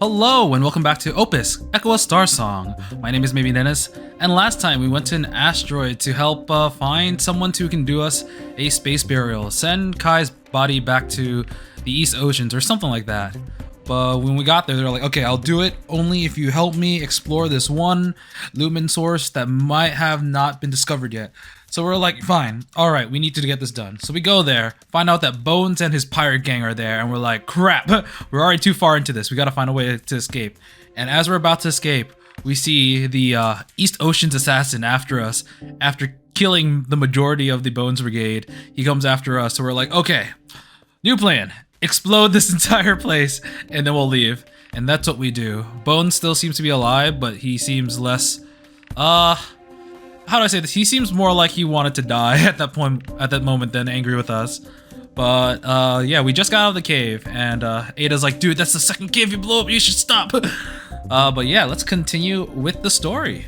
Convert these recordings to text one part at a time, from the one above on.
Hello and welcome back to Opus, Echo a Starsong. My name is Maybe Dennis, and last time we went to an asteroid to help find someone who can do us a space burial, send Kai's body back to the East Oceans or something like that. But when we got there, they're like, okay, I'll do it only if you help me explore this one lumen source that might have not been discovered yet. So we're like, fine, alright, we need to get this done. So we go there, find out that Bones and his pirate gang are there, and we're like, crap, we're already too far into this. We gotta find a way to escape. And as we're about to escape, we see the East Ocean's assassin after us. After killing the majority of the Bones Brigade, he comes after us. So we're like, okay, new plan. Explode this entire place, and then we'll leave. And that's what we do. Bones still seems to be alive, but he seems less, how do I say this? He seems more like he wanted to die at that point, at that moment, than angry with us. But yeah, we just got out of the cave, and Ada's like, dude, that's the second cave you blew up. You should stop. But yeah, let's continue with the story.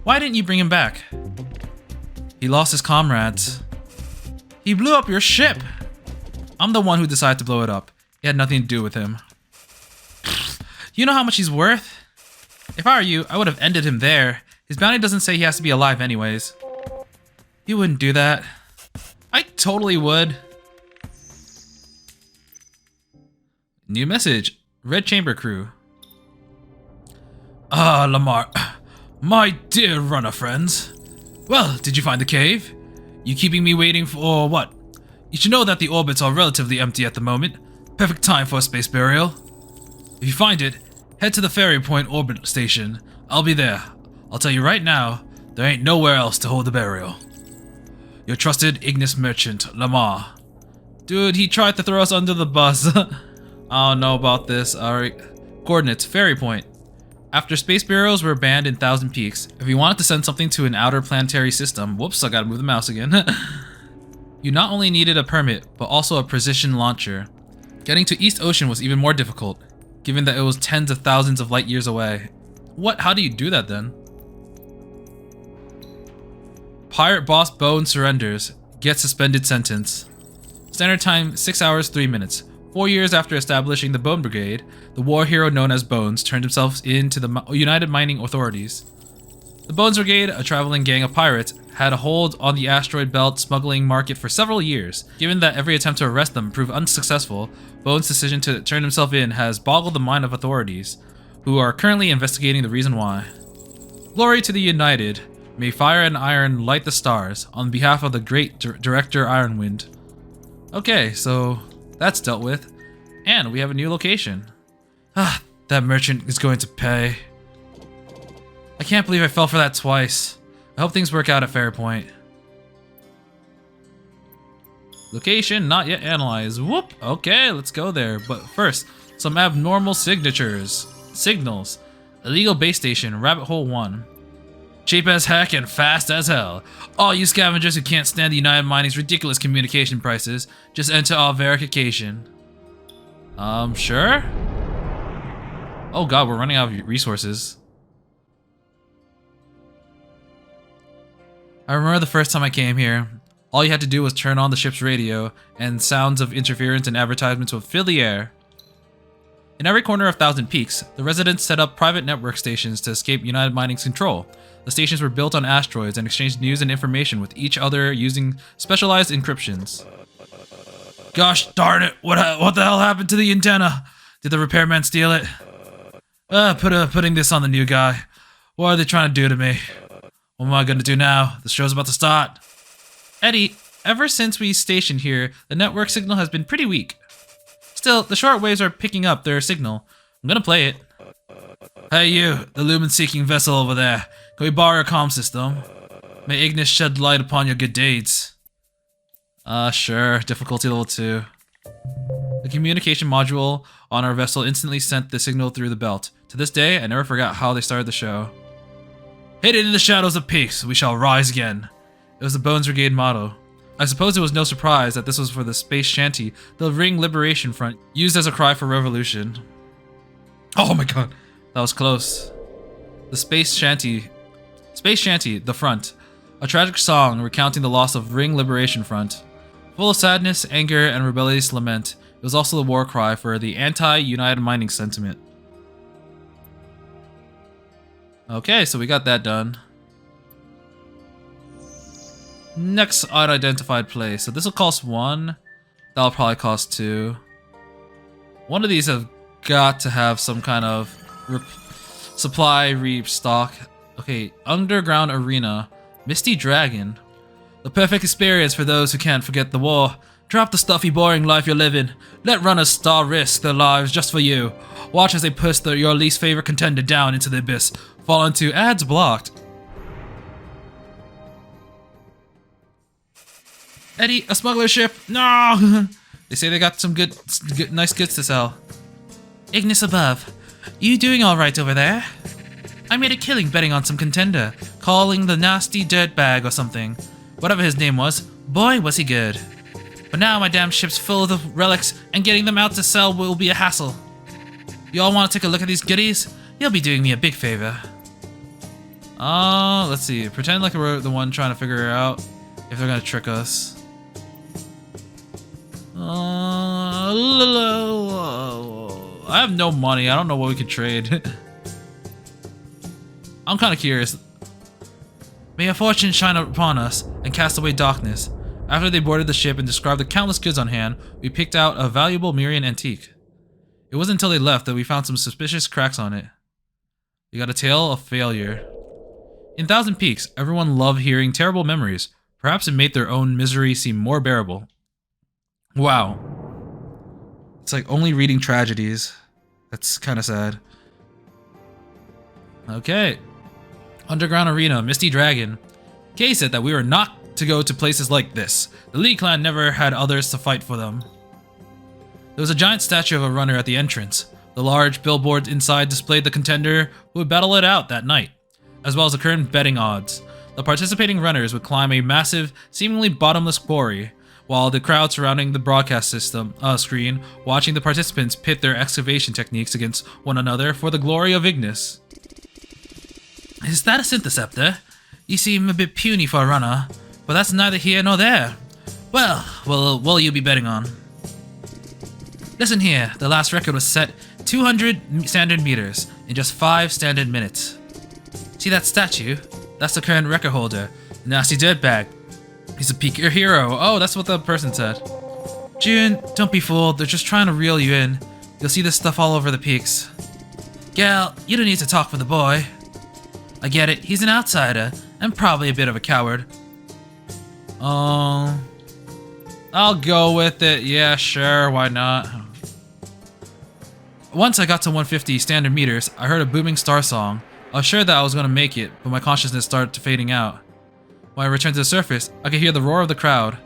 Why didn't you bring him back? He lost his comrades. He blew up your ship. I'm the one who decided to blow it up. It had nothing to do with him. You know how much he's worth? If I were you, I would have ended him there. His bounty doesn't say he has to be alive anyways. You wouldn't do that. I totally would. New message. Red Chamber Crew. Ah, Lamar. My dear runner friends. Well, did you find the cave? You keeping me waiting for what? You should know that the orbits are relatively empty at the moment. Perfect time for a space burial. If you find it, head to the Ferry Point Orbit Station. I'll be there. I'll tell you right now, there ain't nowhere else to hold the burial. Your trusted Ignis merchant, Lamar. Dude, he tried to throw us under the bus. I don't know about this. Alright. Coordinates, Ferry Point. After space burials were banned in Thousand Peaks, if you wanted to send something to an outer planetary system, whoops, I gotta move the mouse again. You not only needed a permit, but also a precision launcher. Getting to East Ocean was even more difficult, given that it was tens of thousands of light years away. What? How do you do that then? Pirate boss Bone surrenders. Gets suspended sentence. Standard time 6 hours 3 minutes. 4 years after establishing the Bone Brigade, the war hero known as Bones turned himself in to the United Mining Authorities. The Bones Brigade, a traveling gang of pirates, had a hold on the asteroid belt smuggling market for several years. Given that every attempt to arrest them proved unsuccessful, Bones' decision to turn himself in has boggled the mind of authorities, who are currently investigating the reason why. Glory to the United. May fire and iron light the stars, on behalf of the great Director Ironwind. Okay, so that's dealt with. And we have a new location. Ah, that merchant is going to pay. I can't believe I fell for that twice. I hope things work out at Fairpoint. Location not yet analyzed. Whoop! Okay, let's go there. But first, some abnormal signatures. Signals. Illegal base station, Rabbit Hole 1. Cheap as heck and fast as hell. All you scavengers who can't stand the United Mining's ridiculous communication prices, just enter our verification. Sure? Oh god, we're running out of resources. I remember the first time I came here. All you had to do was turn on the ship's radio, and sounds of interference and advertisements would fill the air. In every corner of Thousand Peaks, the residents set up private network stations to escape United Mining's control. The stations were built on asteroids and exchanged news and information with each other using specialized encryptions. Gosh darn it, what the hell happened to the antenna? Did the repairman steal it? Putting this on the new guy. What are they trying to do to me? What am I gonna do now? The show's about to start. Eddie, ever since we stationed here, the network signal has been pretty weak. Still, the shortwaves are picking up their signal. I'm gonna play it. Hey you, the lumen-seeking vessel over there. Can we borrow your comm system? May Ignis shed light upon your good deeds. Sure. Difficulty level 2. The communication module on our vessel instantly sent the signal through the belt. To this day, I never forgot how they started the show. Hidden in the shadows of peaks, we shall rise again. It was the Bones Brigade motto. I suppose it was no surprise that this was for the Space Shanty, the Ring Liberation Front, used as a cry for revolution. Oh my god, that was close. The Space Shanty, the Front, a tragic song recounting the loss of Ring Liberation Front. Full of sadness, anger, and rebellious lament, It was also the war cry for the anti-United Mining sentiment. Okay, so we got that done. Next unidentified place. So this will cost 1. That'll probably cost 2. One of these have got to have some kind of supply restock. Okay, underground arena. Misty Dragon. The perfect experience for those who can't forget the war. Drop the stuffy, boring life you're living. Let runners star risk their lives just for you. Watch as they push your least favorite contender down into the abyss. Fall into ads blocked. Eddie, a smuggler ship. No! They say they got some nice goods to sell. Ignis above. You doing alright over there? I made a killing betting on some contender, calling the nasty dirtbag or something. Whatever his name was, boy was he good. But now my damn ship's full of the relics, and getting them out to sell will be a hassle. You all want to take a look at these goodies? You'll be doing me a big favor. Let's see. Pretend like we're the one trying to figure out if they're gonna trick us. I have no money. I don't know what we could trade. I'm kind of curious. May a fortune shine upon us and cast away darkness. After they boarded the ship and described the countless goods on hand, we picked out a valuable Mirian antique. It wasn't until they left that we found some suspicious cracks on it. We got a tale of failure. In Thousand Peaks, everyone loved hearing terrible memories. Perhaps it made their own misery seem more bearable. Wow. It's like only reading tragedies. That's kind of sad. Okay. Underground Arena, Misty Dragon. Kay said that we were not to go to places like this. The Lee clan never had others to fight for them. There was a giant statue of a runner at the entrance. The large billboard inside displayed the contender who would battle it out that night, as well as the current betting odds. The participating runners would climb a massive, seemingly bottomless quarry, while the crowd surrounding the broadcast system screen, watching the participants pit their excavation techniques against one another for the glory of Ignis. Is that a syntheceptor? You seem a bit puny for a runner, but that's neither here nor there. Well, will you be betting on? Listen here, the last record was set 200 standard meters in just 5 standard minutes. See that statue? That's the current record holder, Nasty Dirtbag. He's a peak hero. Oh, that's what the person said. June, don't be fooled. They're just trying to reel you in. You'll see this stuff all over the peaks. Gal, you don't need to talk for the boy. I get it. He's an outsider and probably a bit of a coward. I'll go with it. Yeah, sure. Why not? Once I got to 150 standard meters, I heard a booming Starsong. I was sure that I was going to make it, but my consciousness started fading out. When I returned to the surface, I could hear the roar of the crowd.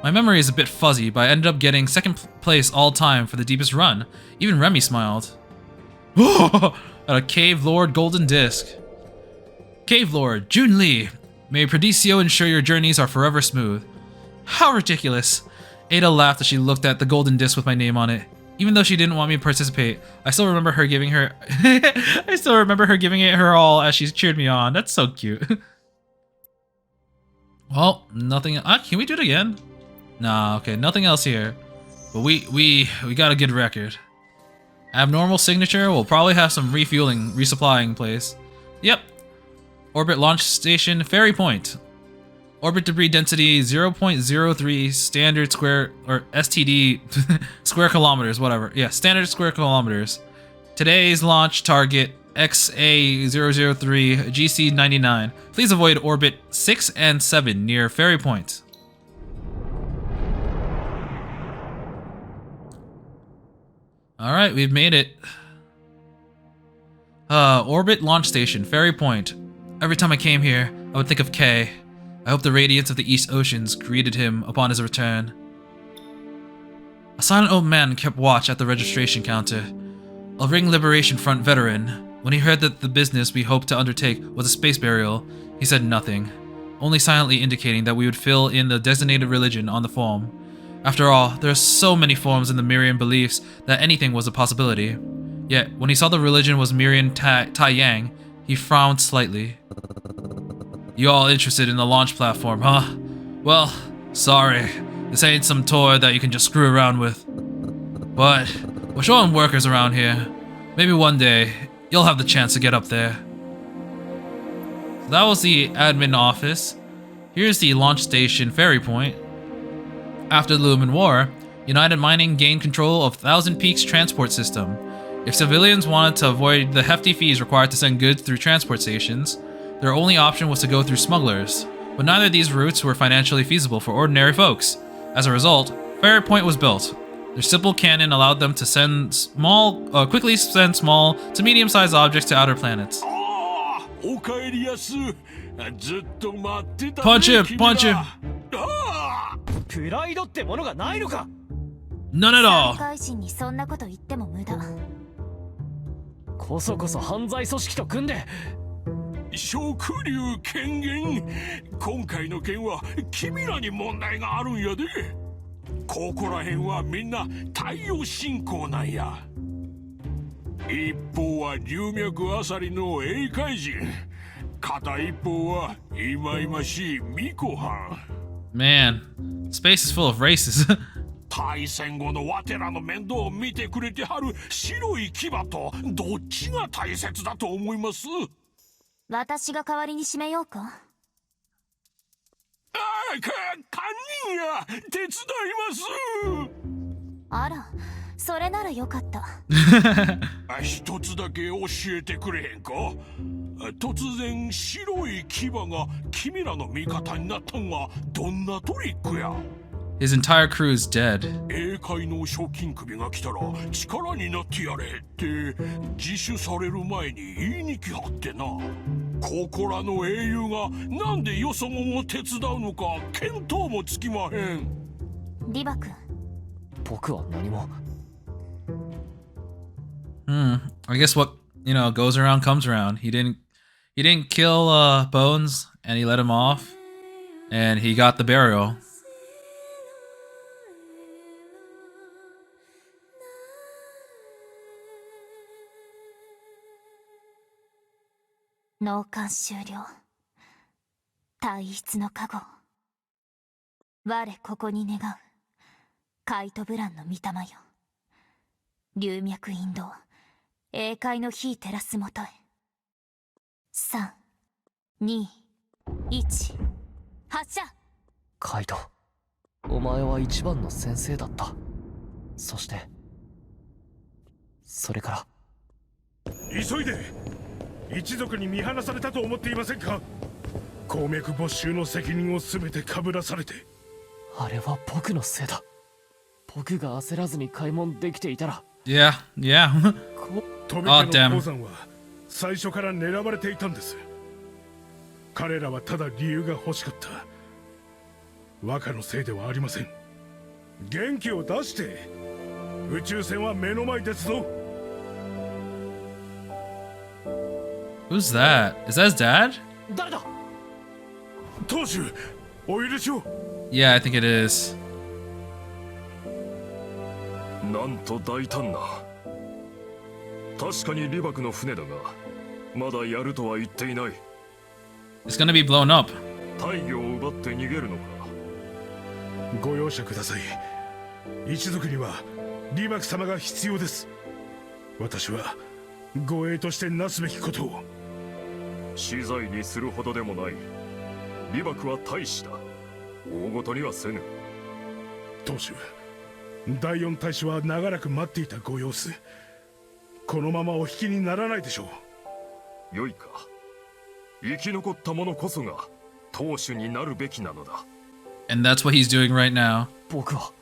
My memory is a bit fuzzy, but I ended up getting second place all time for the deepest run. Even Remy smiled. At a Cave Lord Golden Disc. Cave Lord, Jun Lee. May Perdicio ensure your journeys are forever smooth. How ridiculous. Ada laughed as she looked at the golden disc with my name on it. Even though she didn't want me to participate, I still remember her giving her it her all as she cheered me on. That's so cute. Well, nothing. Can we do it again? Nah, okay, nothing else here. But we got a good record. Abnormal signature. We'll probably have some resupplying place. Yep. Orbit launch station, Ferry Point. Orbit debris density 0.03 standard square or STD square kilometers, whatever. Yeah, standard square kilometers. Today's launch target XA003 GC99. Please avoid orbit 6 and 7 near Ferry Point. All right, we've made it. Orbit launch station, Ferry Point. Every time I came here, I would think of Kay. I hope the radiance of the East Oceans greeted him upon his return. A silent old man kept watch at the registration counter. A Ring Liberation Front veteran. When he heard that the business we hoped to undertake was a space burial, he said nothing, only silently indicating that we would fill in the designated religion on the form. After all, there are so many forms in the Mirian beliefs that anything was a possibility. Yet, when he saw the religion was Mirian Tai Yang, he frowned slightly. You all interested in the launch platform, huh? Well, sorry. This ain't some toy that you can just screw around with. But we're showing workers around here. Maybe one day you'll have the chance to get up there. So that was the admin office. Here's the launch station ferry point. After the Lumen War, United Mining gained control of Thousand Peaks transport system. If civilians wanted to avoid the hefty fees required to send goods through transport stations, their only option was to go through smugglers. But neither of these routes were financially feasible for ordinary folks. As a result, Ferry Point was built. Their simple cannon allowed them to quickly send small to medium-sized objects to outer planets. Punch him! Punch him! None at all. こそこそ犯罪組織と組んで食流権限今回の件は君らに問題があるんやでここらへんはみんな太陽信仰なんや一方は龍脈あさりの英海人片一方は忌々しい巫女藩 Man, space is full of races. 大戦後のわてらの面倒を見てくれてはる白い牙とどっちが大切だと思います私が代わりに締めようかああ、堪忍や手伝いますあら、それならよかった一つだけ教えてくれへんか突然白い牙が君らの味方になったんはどんなトリックや His entire crew is dead. 英海の賞金首が来たら力になってやれって自首される前に言いに来はってなここらの英雄がなんでよそ者を手伝うのか見当もつきまへんリバ君僕は何も I guess what goes around comes around. He didn't kill Bones, and he let him off, and he got the burial.納棺終了体質の加護我ここに願うカイトブランの御霊よ龍脈引導英海の火照らすもとへ321発射カイトお前は一番の先生だったそれから急いで一族に見放されたと思っていませんか鉱脈没収の責任を全てかぶらされてあれは僕のせいだ僕が焦らずに開門できていたら Yeah. 飛び手の鉱山は最初から狙われていたんです彼らはただ理由が欲しかった若のせいではありません元気を出して宇宙船は目の前ですぞ Who's that? Is that his dad? 誰だ当主お許しを Yeah, I think it is. なんと大胆な確かに李博の船だがまだやるとは言っていない It's gonna be blown up. 大魚を奪って逃げるのかご容赦ください一族には李博様が必要です私は護衛としてなすべきことを死罪にするほどでもない李博は大使だ大ごとにはせぬ当主第四大使は長らく待っていたご様子このままお引きにならないでしょうよいか生き残った者こそが当主になるべきなのだ And that's what he's doing right now. 僕は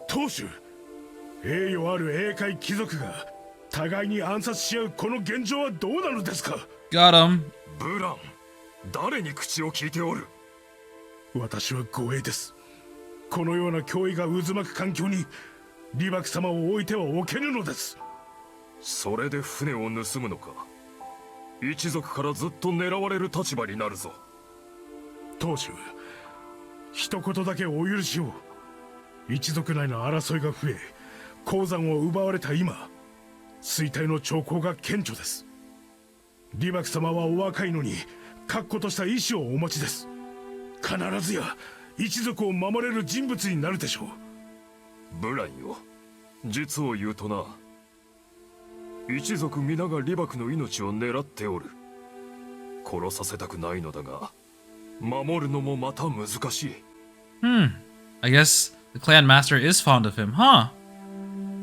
当主栄誉ある英海貴族が互いに暗殺し合うこの現状はどうなのですか Got him. ブラン誰に口を聞いておる私は護衛ですこのような脅威が渦巻く環境に李博様を置いてはおけぬのですそれで船を盗むのか一族からずっと狙われる立場になるぞ当主一言だけお許しを一族内の争いが増え鉱山を奪われた今衰退の兆候が顕著です李博様はお若いのに確固とした意志をお持ちです必ずや一族を守れる人物になるでしょうブランよ実を言うとな、一族皆が李牧の命を狙っておる。殺させたくないのだが、守るのもまた難しい。I guess the clan master is fond of him, huh?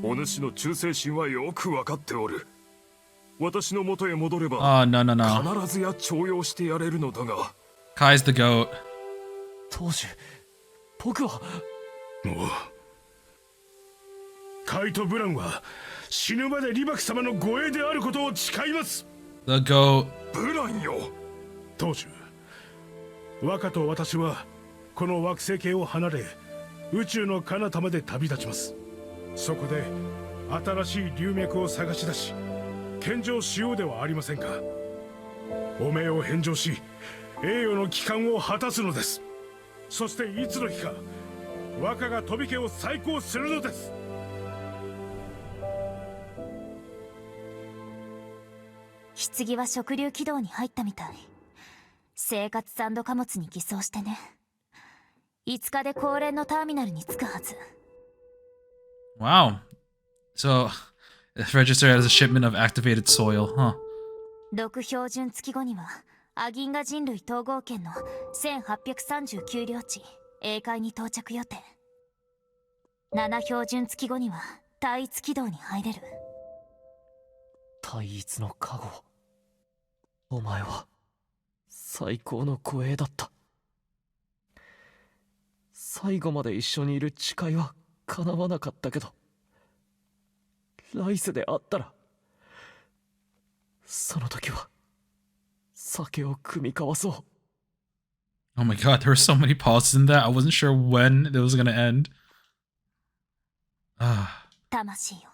お主の忠誠心はよくわかっておる。私の元へ戻れば、Oh, no, no, no. 必ずや重用してやれるのだが。Kai's the goat. 当主、僕は。おう。カイとブランは死ぬまで李牧様の護衛であることを誓います。 The goat. ブランよ。当主、若と私はこの惑星系を離れ、宇宙の彼方まで旅立ちます。そこで新しい龍脈を探し出し、献上しようではありませんか。汚名を返上し、栄誉の帰還を果たすのです。そしていつの日か若が飛び家を再興するのです。棺は食流軌道に入ったみたい。生活産土貨物に偽装してね。5日で高連のターミナルに着くはず。Wow. So, it's registered as a shipment of activated soil, huh? 6標準月後にはアギンガ人類統合圏の1839領地英海に到着予定。7標準月後には単一軌道に入れる。単一の加護。お前は最高の護衛だった。最後まで一緒にいる誓いは叶わなかったけど、来世で会ったら、その時は酒を酌み交わそう。 Oh my god, there were so many pauses in that. I wasn't sure when it was gonna end. 魂よ、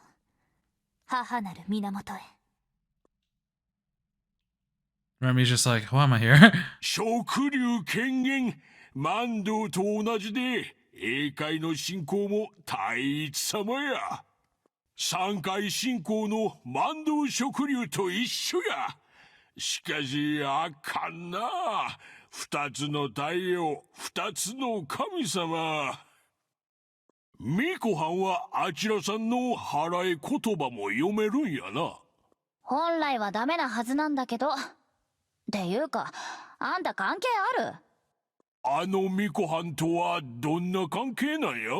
母なる源へ。Remy's just like, why am I here? 食流権限、万道と同じで、英海の信仰も太一様や。三海信仰の万道食流と一緒や。しかし、あかんな。二つの太陽、二つの神様。ミコはんはあちらさんの払い言葉も読めるんやな。本来はダメなはずなんだけど。っていうか、あんた関係ある？あのミコはんとはどんな関係なんや？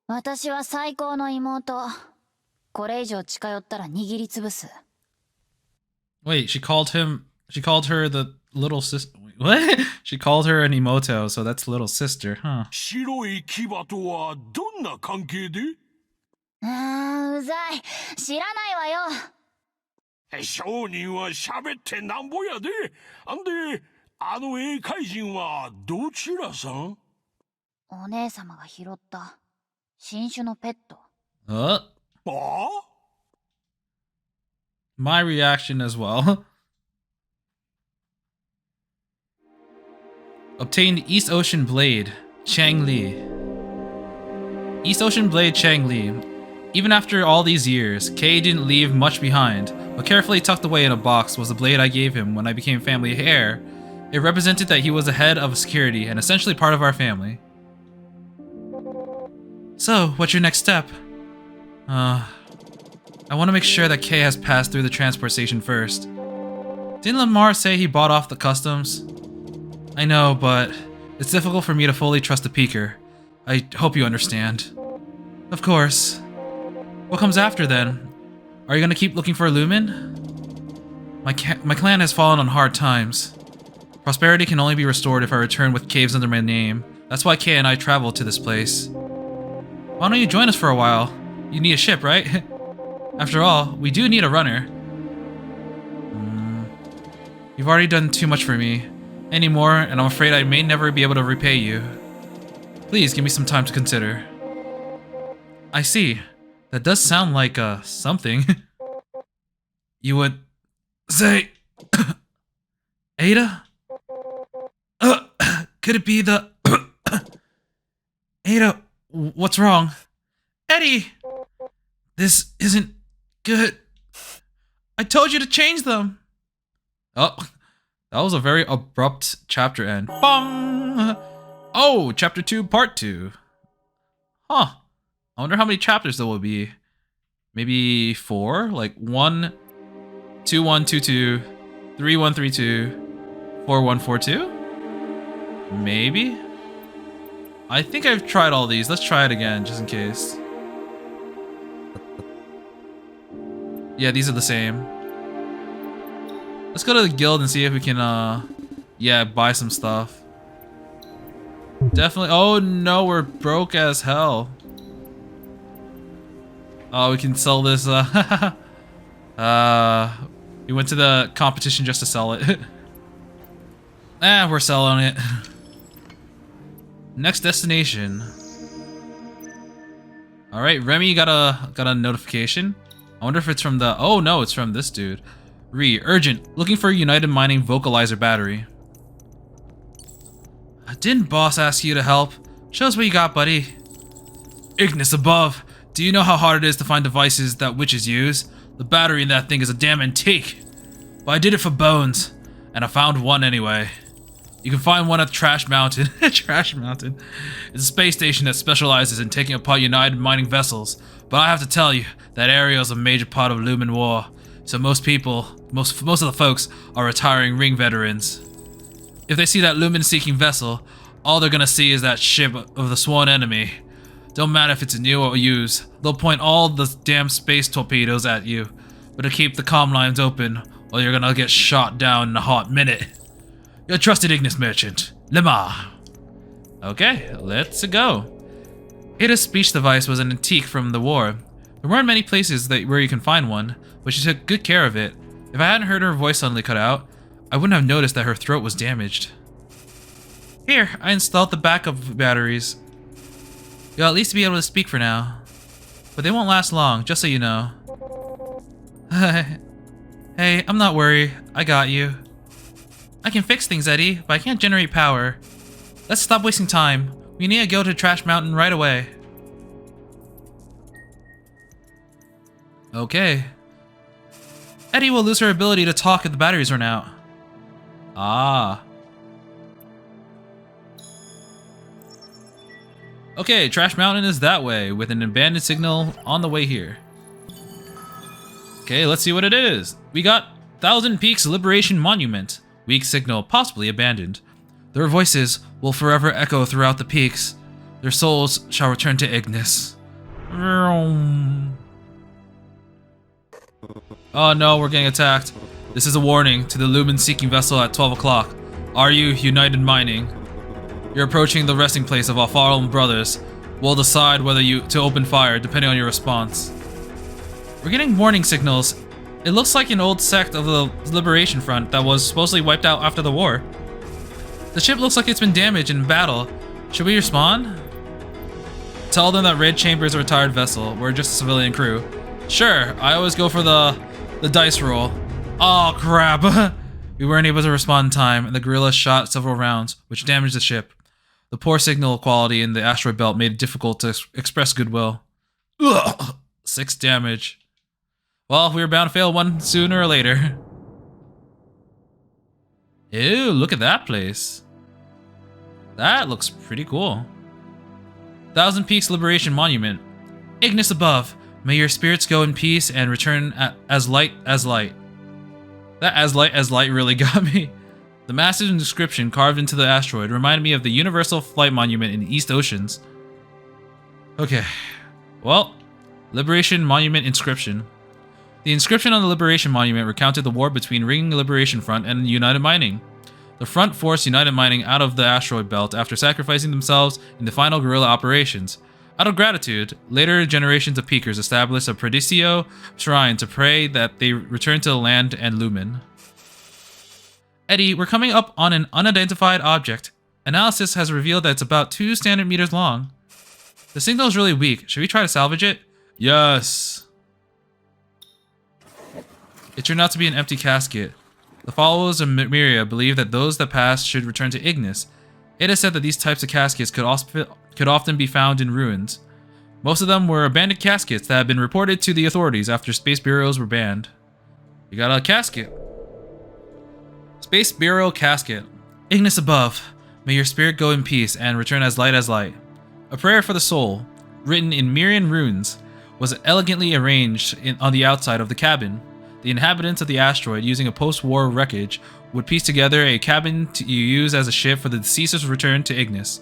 私は最高の妹。これ以上近寄ったら握りつぶす。Wait, she called her the little sister. What? She called her an emoto, so that's little sister, huh? 白い牙とはどんな関係で？うざい。知らないわよ。商人は喋ってなんぼやで。あんで、あの英海人はどちらさん？お姉様が拾った新種のペット。あ？ My reaction as well. Obtained East Ocean Blade, Chang Li. East Ocean Blade Chang Li. Even after all these years, Kay didn't leave much behind, but carefully tucked away in a box was the blade I gave him when I became family heir. It represented that he was the head of security and essentially part of our family. So, what's your next step? I want to make sure that Kay has passed through the transport station first. Didn't Lamar say he bought off the customs? I know, but it's difficult for me to fully trust the Peaker. I hope you understand. Of course. What comes after then? Are you gonna keep looking for Lumen? My clan has fallen on hard times. Prosperity can only be restored if I return with caves under my name. That's why Kay and I traveled to this place. Why don't you join us for a while? You need a ship, right? After all, we do need a runner. You've already done too much for me. Any more, and I'm afraid I may never be able to repay you. Please give me some time to consider. I see. That does sound like, something. You would say... Ada? Could it be the... Ada, what's wrong? Eddie! This isn't good. I told you to change them. Oh, that was a very abrupt chapter end. Bong! Oh, chapter 2, part 2. Huh. I wonder how many chapters there will be. maybe 4? Like 1, 2, 1, 2, 2, 3, 1, 3, 2, 4, 1, 4, 2? Maybe? I think I've tried all these. Let's try it again, just in case. Yeah, these are the same. Let's go to the guild and see if we can, yeah, buy some stuff. Definitely. Oh no, we're broke as hell. Oh, we can sell this. We went to the competition just to sell it. We're selling it. Next destination. All right, Remy got a notification. I wonder if it's from the. Oh no, it's from this dude. Urgent. Looking for United Mining vocalizer battery. Didn't boss ask you to help? Show us what you got, buddy. Ignis above. Do you know how hard it is to find devices that witches use? The battery in that thing is a damn antique. But I did it for bones, and I found one anyway. You can find one at Trash Mountain. Trash Mountain. It's a space station that specializes in taking apart United Mining vessels. But I have to tell you, that area is a major part of Lumen War. So most of the folks are retiring Ring veterans. If they see that Lumen-seeking vessel, all they're gonna see is that ship of the sworn enemy. Don't matter if it's new or used, they'll point all the damn space torpedoes at you. But to keep the comm lines open, or you're gonna get shot down in a hot minute. Your trusted Ignis merchant, Lemar. Okay, let's go. Ada's speech device was an antique from the war. There weren't many places where you can find one, but she took good care of it. If I hadn't heard her voice suddenly cut out, I wouldn't have noticed that her throat was damaged. Here, I installed the backup batteries. You'll at least be able to speak for now. But they won't last long, just so you know. Hey, I'm not worried. I got you. I can fix things, Eddie, but I can't generate power. Let's stop wasting time. We need to go to Trash Mountain right away. Okay. Eddie will lose her ability to talk if the batteries run out. Ah. Okay, Trash Mountain is that way, with an abandoned signal on the way here. Okay, let's see what it is. We got Thousand Peaks Liberation Monument. Weak signal, possibly abandoned. Their voices will forever echo throughout the peaks. Their souls shall return to Ignis. Oh no, we're getting attacked. This is a warning to the Lumen-seeking vessel at 12 o'clock. Are you United Mining? You're approaching the resting place of our fallen brothers. We'll decide whether to open fire, depending on your response. We're getting warning signals. It looks like an old sect of the Liberation Front that was supposedly wiped out after the war. The ship looks like it's been damaged in battle. Should we respond? Tell them that Red Chamber is a retired vessel. We're just a civilian crew. Sure, I always go for the dice roll. Oh crap. We weren't able to respond in time, and the guerrillas shot several rounds, which damaged the ship. The poor signal quality in the asteroid belt made it difficult to express goodwill. Ugh, 6 damage. Well, we were bound to fail one sooner or later. Ew, look at that place. That looks pretty cool. Thousand Peaks Liberation Monument. Ignis above. May your spirits go in peace and return as light as light. That as light really got me. The massive inscription carved into the asteroid reminded me of the Universal Flight Monument in the East Oceans. Okay. Well, Liberation Monument inscription. The inscription on the Liberation Monument recounted the war between Ring Liberation Front and United Mining. The front forced United Mining out of the asteroid belt after sacrificing themselves in the final guerrilla operations. Out of gratitude, later generations of Peakers established a Predicio shrine to pray that they return to the land and Lumen. Eddie, we're coming up on an unidentified object. Analysis has revealed that it's about 2 standard meters long. The signal is really weak. Should we try to salvage it? Yes. It turned out to be an empty casket. The followers of Myria believe that those that pass should return to Ignis. It is said that these types of caskets could often be found in ruins. Most of them were abandoned caskets that had been reported to the authorities after space bureaus were banned. You got a casket. Space Bureau casket. Ignis above. May your spirit go in peace and return as light as light. A prayer for the soul, written in Myrian runes. was elegantly arranged on the outside of the cabin. The inhabitants of the asteroid, using a post-war wreckage, would piece together a cabin to use as a ship for the deceased's return to Ignis.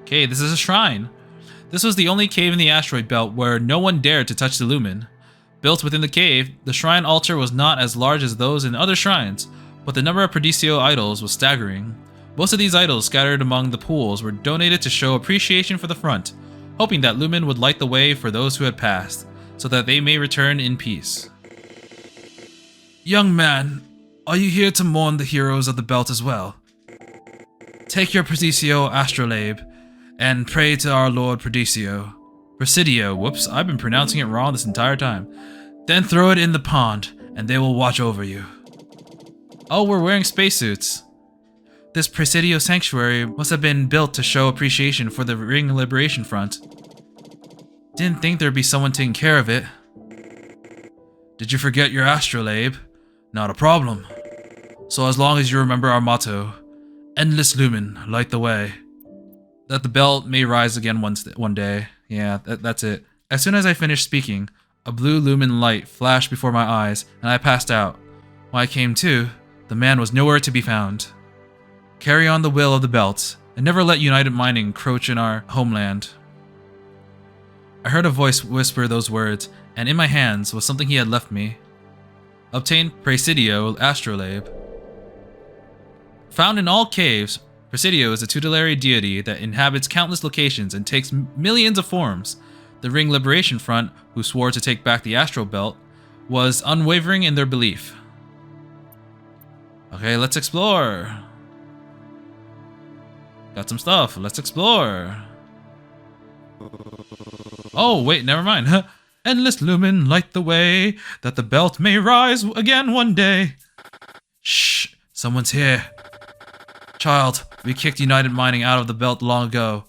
Okay, this is a shrine. This was the only cave in the asteroid belt where no one dared to touch the lumen. Built within the cave, the shrine altar was not as large as those in other shrines, but the number of Perdicio idols was staggering. Most of these idols scattered among the pools were donated to show appreciation for the front, hoping that Lumen would light the way for those who had passed, so that they may return in peace. Young man, are you here to mourn the heroes of the belt as well? Take your Perdicio astrolabe and pray to our Lord Presidio, whoops, I've been pronouncing it wrong this entire time. Then throw it in the pond, and they will watch over you. Oh, we're wearing spacesuits. This Presidio sanctuary must have been built to show appreciation for the Ring Liberation Front. Didn't think there'd be someone taking care of it. Did you forget your astrolabe? Not a problem. So as long as you remember our motto, Endless Lumen, light the way. That the belt may rise again one day. Yeah, that's it. As soon as I finished speaking, a blue lumen light flashed before my eyes, and I passed out. When I came to, the man was nowhere to be found. Carry on the will of the belt, and never let United Mining encroach in our homeland. I heard a voice whisper those words, and in my hands was something he had left me. Obtain Presidio astrolabe. Found in all caves, Presidio is a tutelary deity that inhabits countless locations and takes millions of forms. The Ring Liberation Front, who swore to take back the Astral Belt, was unwavering in their belief. Okay, let's explore. Got some stuff. Let's explore. Oh, wait, never mind. Endless lumen, light the way, that the belt may rise again one day. Shh, someone's here. Child, we kicked United Mining out of the belt long ago.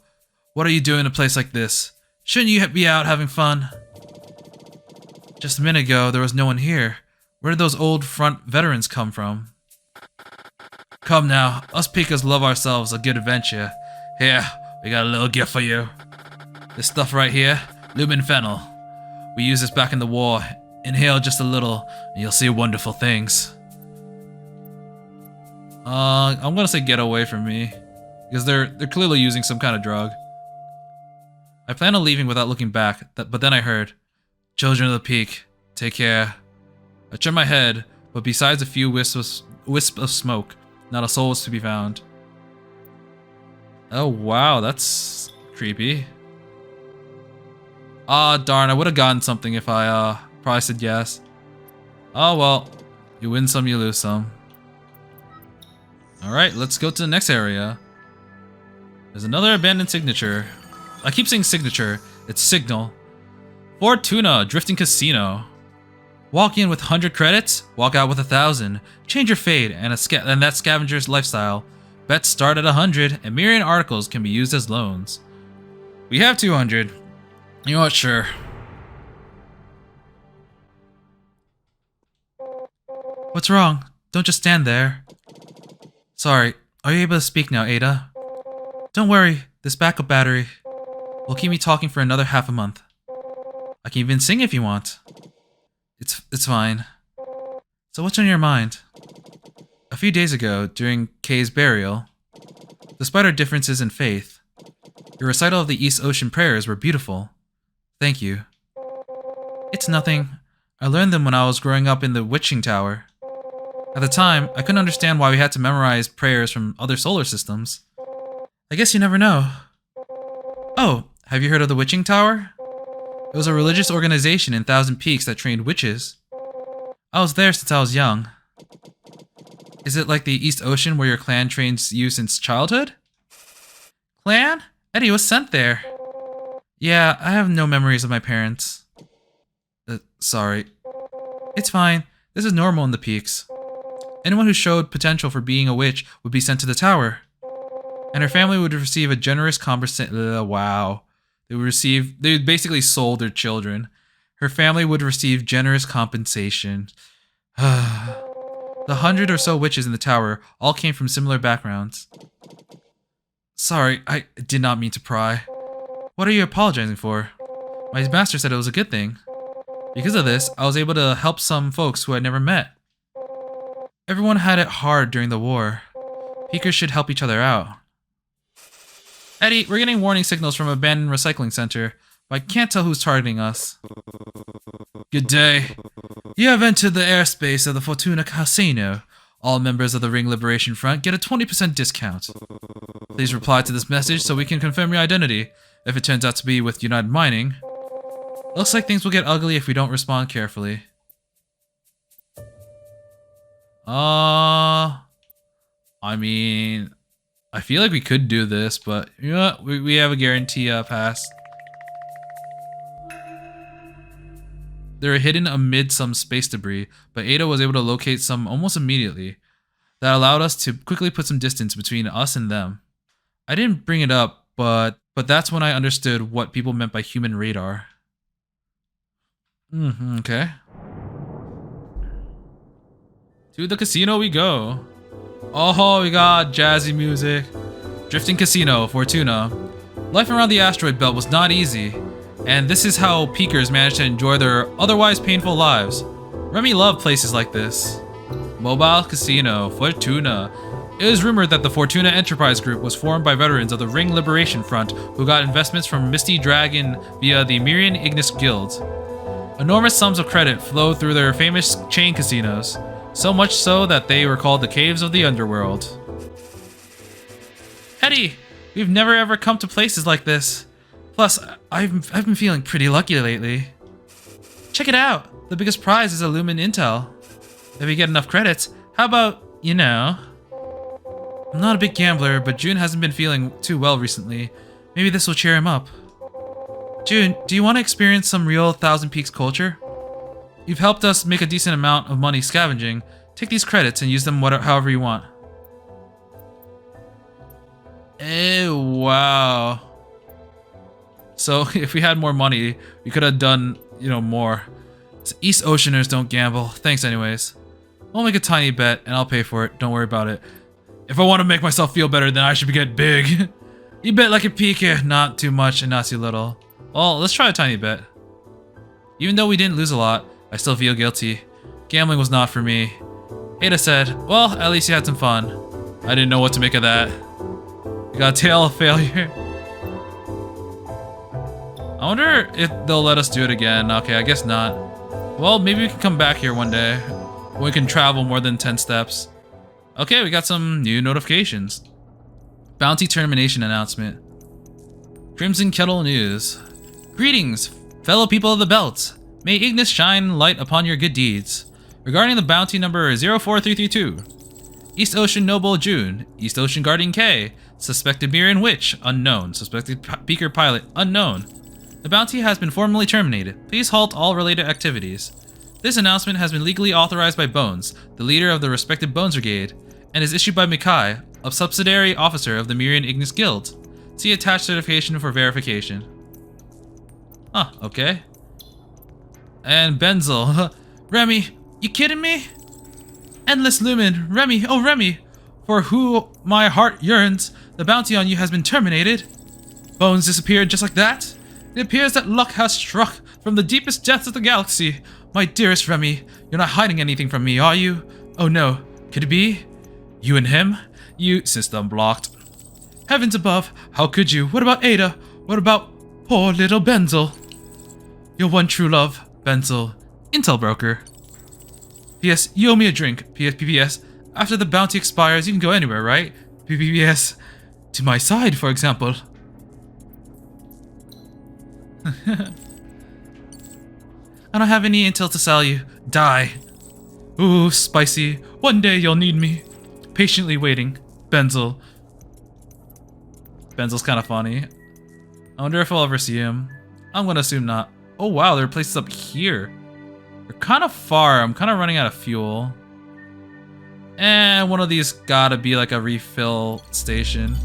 What are you doing in a place like this? Shouldn't you be out having fun? Just a minute ago, there was no one here. Where did those old front veterans come from? Come now, us Pikas love ourselves a good adventure. Here, we got a little gift for you. This stuff right here, Lumen Fennel. We used this back in the war. Inhale just a little, and you'll see wonderful things. I'm gonna say get away from me, because they're clearly using some kind of drug. I plan on leaving without looking back, but then I heard, "Children of the Peak, take care." I turned my head, but besides a few wisps of smoke, not a soul was to be found. Oh wow, that's creepy. Ah, darn, I would have gotten something if I probably said yes. Oh well, you win some, you lose some. Alright, let's go to the next area. There's another abandoned signature. I keep saying signature, it's signal. Fortuna, Drifting Casino. Walk in with 100 credits, walk out with 1,000. Change your fate and that scavenger's lifestyle. Bets start at 100, and myriad articles can be used as loans. We have 200. You know what, sure. What's wrong? Don't just stand there. Sorry, are you able to speak now, Ada? Don't worry, this backup battery will keep me talking for another half a month. I can even sing if you want. It's fine. So what's on your mind? A few days ago, during Kay's burial, despite our differences in faith, your recital of the East Ocean prayers were beautiful. Thank you. It's nothing. I learned them when I was growing up in the Witching Tower. At the time, I couldn't understand why we had to memorize prayers from other solar systems. I guess you never know. Oh, have you heard of the Witching Tower? It was a religious organization in Thousand Peaks that trained witches. I was there since I was young. Is it like the East Ocean where your clan trains you since childhood? Clan? Eddie was sent there. Yeah, I have no memories of my parents. Sorry. It's fine. This is normal in the Peaks. Anyone who showed potential for being a witch would be sent to the tower. And her family would receive a generous compensation. Wow. They basically sold their children. Her family would receive generous compensation. The 100 or so witches in the tower all came from similar backgrounds. Sorry, I did not mean to pry. What are you apologizing for? My master said it was a good thing. Because of this, I was able to help some folks who I'd never met. Everyone had it hard during the war. Peakers should help each other out. Eddie, we're getting warning signals from an abandoned recycling center, but I can't tell who's targeting us. Good day. You have entered the airspace of the Fortuna Casino. All members of the Ring Liberation Front get a 20% discount. Please reply to this message so we can confirm your identity. If it turns out to be with United Mining, looks like things will get ugly if we don't respond carefully. I mean, I feel like we could do this, but you know what? We have a guarantee pass. They're hidden amid some space debris, but Ada was able to locate some almost immediately. That allowed us to quickly put some distance between us and them. I didn't bring it up, but that's when I understood what people meant by human radar. Okay. To the casino we go. Oh, we got jazzy music. Drifting Casino, Fortuna. Life around the asteroid belt was not easy, and this is how peakers managed to enjoy their otherwise painful lives. Remy loved places like this. Mobile Casino, Fortuna. It is rumored that the Fortuna Enterprise Group was formed by veterans of the Ring Liberation Front who got investments from Misty Dragon via the Mirian Ignis Guild. Enormous sums of credit flowed through their famous chain casinos, so much so that they were called the Caves of the Underworld. Eddie, we've never ever come to places like this. Plus, I've been feeling pretty lucky lately. Check it out! The biggest prize is a Lumen Intel. If we get enough credits, how about, you know... I'm not a big gambler, but June hasn't been feeling too well recently. Maybe this will cheer him up. June, do you want to experience some real Thousand Peaks culture? You've helped us make a decent amount of money scavenging. Take these credits and use them however you want. Wow. So if we had more money, we could have done, more. East Oceaners don't gamble. Thanks anyways. I'll make a tiny bet and I'll pay for it. Don't worry about it. If I want to make myself feel better, then I should get big. You bet like a peaker, not too much and not too little. Well, let's try a tiny bet. Even though we didn't lose a lot, I still feel guilty. Gambling was not for me. Ada said, well, at least you had some fun. I didn't know what to make of that. You got a tale of failure. I wonder if they'll let us do it again. Okay, I guess not. Well, maybe we can come back here one day. When we can travel more than 10 steps. Okay, we got some new notifications. Bounty termination announcement. Crimson Kettle News. Greetings, fellow people of the belt. May Ignis shine light upon your good deeds. Regarding the bounty number 04332. East Ocean Noble June. East Ocean Guardian K. Suspected Mirian Witch, unknown. Suspected Peaker Pilot, unknown. The bounty has been formally terminated. Please halt all related activities. This announcement has been legally authorized by Bones, the leader of the respected Bones Brigade, and is issued by Mikai, a subsidiary officer of the Mirian Ignis Guild. See attached certification for verification. Huh, okay. And Benzel. Remy, you kidding me? Endless Lumen, Remy, oh Remy, for who my heart yearns, the bounty on you has been terminated. Bones disappeared just like that? It appears that luck has struck from the deepest depths of the galaxy. My dearest Remy, you're not hiding anything from me, are you? Oh no, could it be? You and him? System blocked. Heavens above, how could you? What about Ada? What about poor little Benzel? Your one true love, Benzel. Intel broker. P.S. You owe me a drink. P.S. After the bounty expires, you can go anywhere, right? P.S. To my side, for example. I don't have any intel to sell you. Die. Ooh, spicy. One day you'll need me. Patiently waiting. Benzel. Benzel's kind of funny. I wonder if I'll ever see him. I'm gonna assume not. Oh wow, there are places up here. They're kind of far. I'm kind of running out of fuel. And one of these gotta be like a refill station.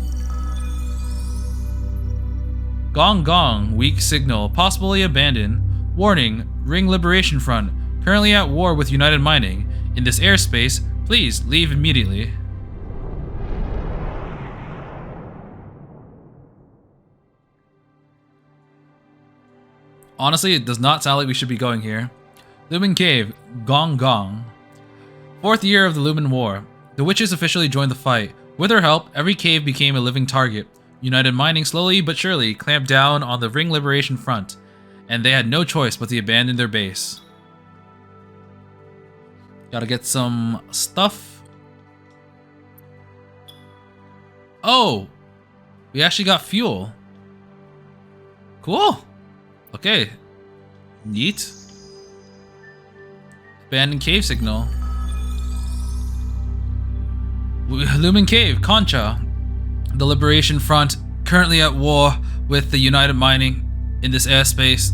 Gong Gong, weak signal, possibly abandoned. Warning, Ring Liberation Front, currently at war with United Mining. In this airspace, please leave immediately. Honestly, it does not sound like we should be going here. Lumen Cave, Gong Gong. 4th year of the Lumen War. The witches officially joined the fight. With their help, every cave became a living target. United Mining slowly but surely clamped down on the Ring Liberation Front, and they had no choice but to abandon their base. Gotta get some stuff. Oh! We actually got fuel. Cool! Okay. Neat. Abandoned cave signal. Lumen Cave, Concha. The Liberation Front, currently at war with the United Mining in this airspace.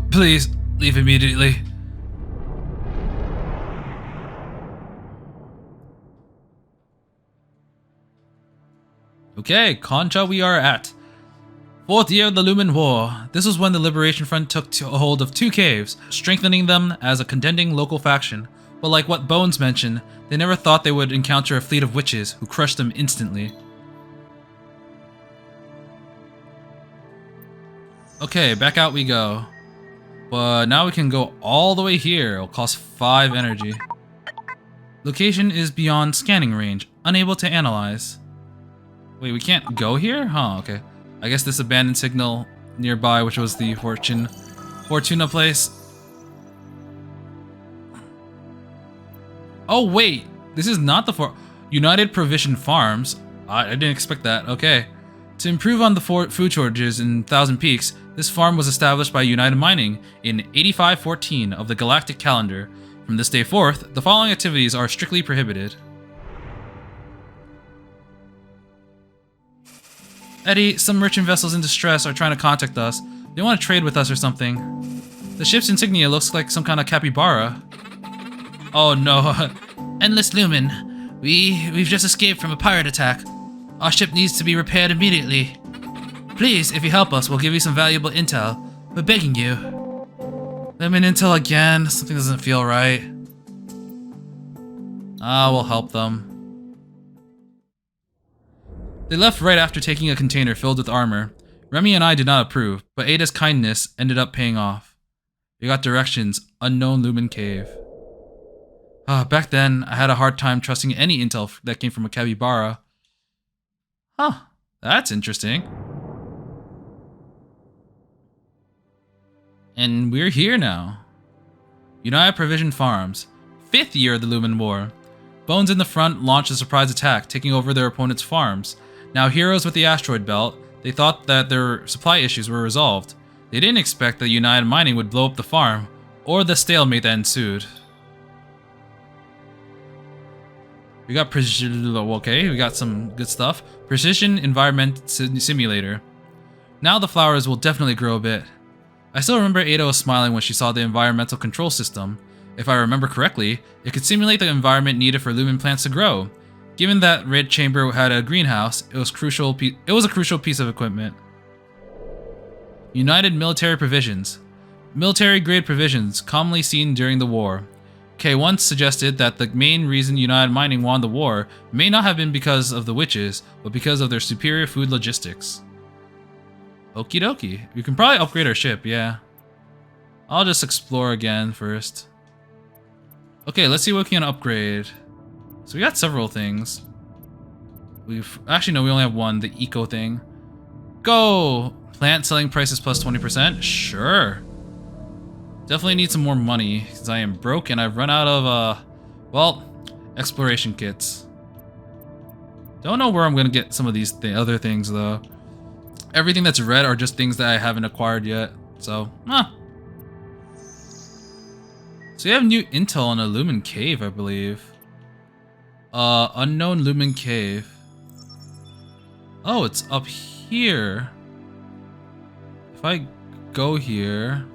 Please, leave immediately. Okay, Concha we are at. 4th year of the Lumen War. This was when the Liberation Front took a hold of 2 caves, strengthening them as a contending local faction. But like what Bones mentioned, they never thought they would encounter a fleet of witches who crushed them instantly. Okay, back out we go. But now we can go all the way here. It'll cost 5 energy. Location is beyond scanning range. Unable to analyze. Wait, we can't go here? Huh, okay. I guess this abandoned signal nearby, which was the Fortuna place. Oh wait, this is not the United Provision Farms. I didn't expect that. Okay. To improve on the food shortages in Thousand Peaks, this farm was established by United Mining in 8514 of the Galactic Calendar. From this day forth, the following activities are strictly prohibited. Eddie, some merchant vessels in distress are trying to contact us. They want to trade with us or something. The ship's insignia looks like some kind of capybara. Oh no. Endless Lumen. We've just escaped from a pirate attack. Our ship needs to be repaired immediately. Please, if you help us, we'll give you some valuable intel. We're begging you. Lumen intel again? Something doesn't feel right. We'll help them. They left right after taking a container filled with armor. Remy and I did not approve, but Ada's kindness ended up paying off. We got directions, unknown Lumen Cave. Back then, I had a hard time trusting any intel that came from a capybara. Huh, that's interesting. And we're here now. United Provision Farms. 5th year of the Lumen War. Bones in the front launched a surprise attack, taking over their opponent's farms. Now heroes with the asteroid belt, they thought that their supply issues were resolved. They didn't expect that United Mining would blow up the farm, or the stalemate that ensued. We got okay, we got some good stuff. Precision Environment Simulator. Now the flowers will definitely grow a bit. I still remember Ada was smiling when she saw the environmental control system. If I remember correctly, it could simulate the environment needed for lumen plants to grow. Given that Red Chamber had a greenhouse, it was a crucial piece of equipment. United Military Provisions. Military-grade provisions, commonly seen during the war. K once suggested that the main reason United Mining won the war may not have been because of the witches, but because of their superior food logistics. Okie dokie. We can probably upgrade our ship, yeah. I'll just explore again first. Okay, let's see what we can upgrade. So we got several things. Actually no, we only have one, the eco thing. Go! Plant selling prices plus 20%? Sure. Definitely need some more money, because I am broke and I've run out of, well, exploration kits. Don't know where I'm gonna get some of these other things though. Everything that's red are just things that I haven't acquired yet, so, So you have new intel on a Lumen Cave, I believe. Unknown Lumen Cave. Oh, it's up here. If I go here...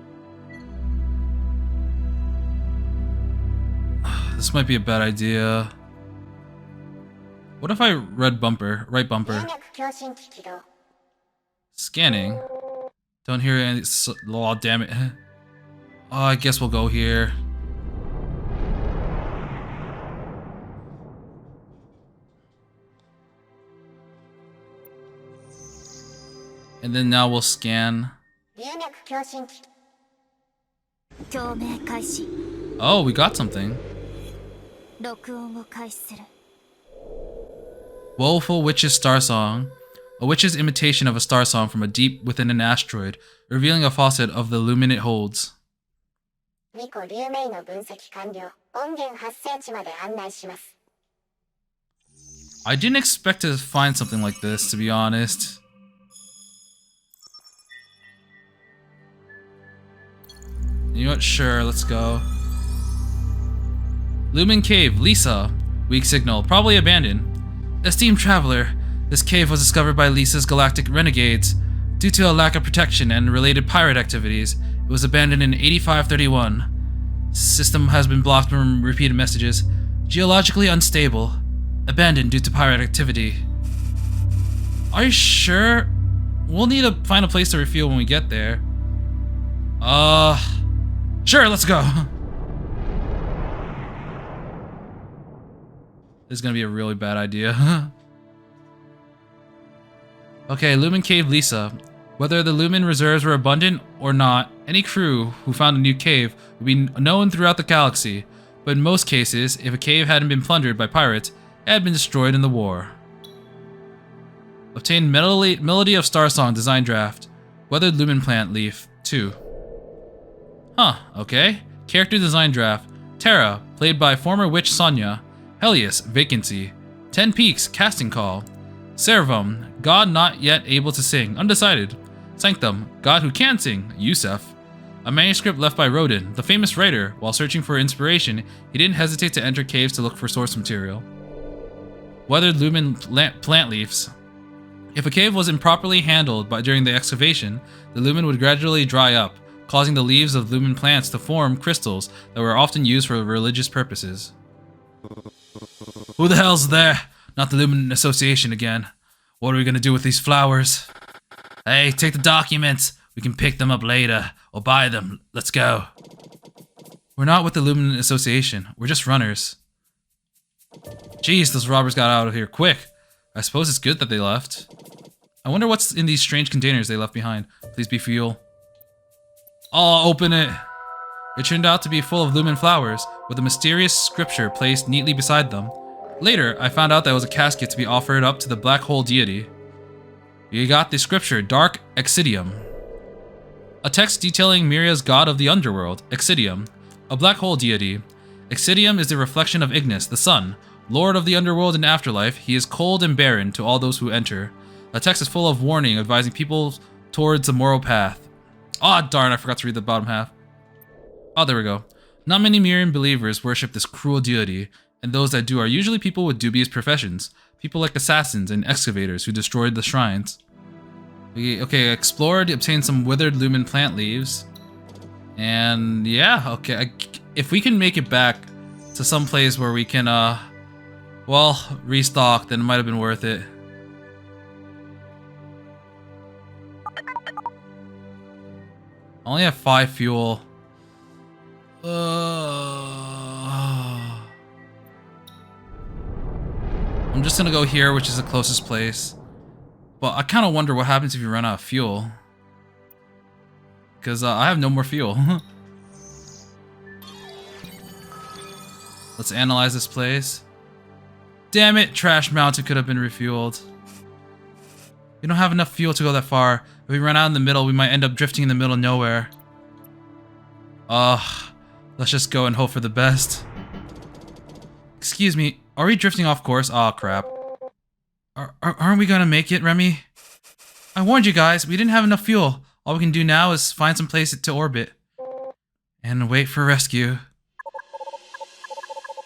This might be a bad idea. What if I right bumper? Scanning. Don't hear any... Oh, damn it. Oh, I guess we'll go here. And then now we'll scan. 共鳴開始。 Oh, we got something. 録音を開始する。 Woeful Witch's Starsong. A witch's imitation of a star song from a deep within an asteroid, revealing a facet of the lumen it holds. 2個流明の分析完了。音源発生地まで案内します。 I didn't expect to find something like this, to be honest. You know what? Sure, let's go. Lumen Cave, Lisa. Weak signal, probably abandoned. Esteemed traveler, this cave was discovered by Lisa's galactic renegades. Due to a lack of protection and related pirate activities, it was abandoned in 8531. System has been blocked from repeated messages. Geologically unstable. Abandoned due to pirate activity. Are you sure? We'll need to find a place to refuel when we get there. Sure, let's go. This is gonna be a really bad idea. Okay, Lumen Cave Lisa. Whether the Lumen reserves were abundant or not, any crew who found a new cave would be known throughout the galaxy. But in most cases, if a cave hadn't been plundered by pirates, it had been destroyed in the war. Obtain Melody of Starsong design draft. Weathered Lumen Plant Leaf 2. Huh, okay. Character design draft. Terra, played by former witch Sonya. Helios, Vacancy. 10 Peaks, Casting Call. Servum, God not yet able to sing, undecided. Sanctum, God who can sing, Yusef. A manuscript left by Rodin, the famous writer. While searching for inspiration, he didn't hesitate to enter caves to look for source material. Weathered Lumen Plant Leaves. If a cave was improperly handled during the excavation, the lumen would gradually dry up, causing the leaves of lumen plants to form crystals that were often used for religious purposes. Who the hell's there? Not the Lumen Association again. What are we gonna do with these flowers? Hey, take the documents. We can pick them up later, or buy them. Let's go. We're not with the Lumen Association. We're just runners. Jeez, those robbers got out of here quick. I suppose it's good that they left. I wonder what's in these strange containers they left behind. Please be fuel. Oh, open it. It turned out to be full of lumen flowers, with a mysterious scripture placed neatly beside them. Later, I found out that it was a casket to be offered up to the black hole deity. We got the scripture, Dark Excidium. A text detailing Miria's god of the underworld, Excidium, a black hole deity. Excidium is the reflection of Ignis, the sun. Lord of the underworld and afterlife, he is cold and barren to all those who enter. The text is full of warning, advising people towards a moral path. Aw, darn, I forgot to read the bottom half. Oh, there we go. Not many Miriam believers worship this cruel deity, and those that do are usually people with dubious professions. People like assassins and excavators who destroyed the shrines. Okay, explored, obtained some withered lumen plant leaves. And yeah, okay, if we can make it back to some place where we can, well, restock, then it might have been worth it. I only have 5 fuel. I'm just gonna go here, which is the closest place. But I kind of wonder what happens if you run out of fuel. Because I have no more fuel. Let's analyze this place. Damn it, Trash Mountain could have been refueled. We don't have enough fuel to go that far. If we run out in the middle, we might end up drifting in the middle of nowhere. Let's just go and hope for the best. Excuse me, are we drifting off course? Aw, crap. Aren't we gonna make it, Remy? I warned you guys, we didn't have enough fuel. All we can do now is find some place to orbit. And wait for rescue.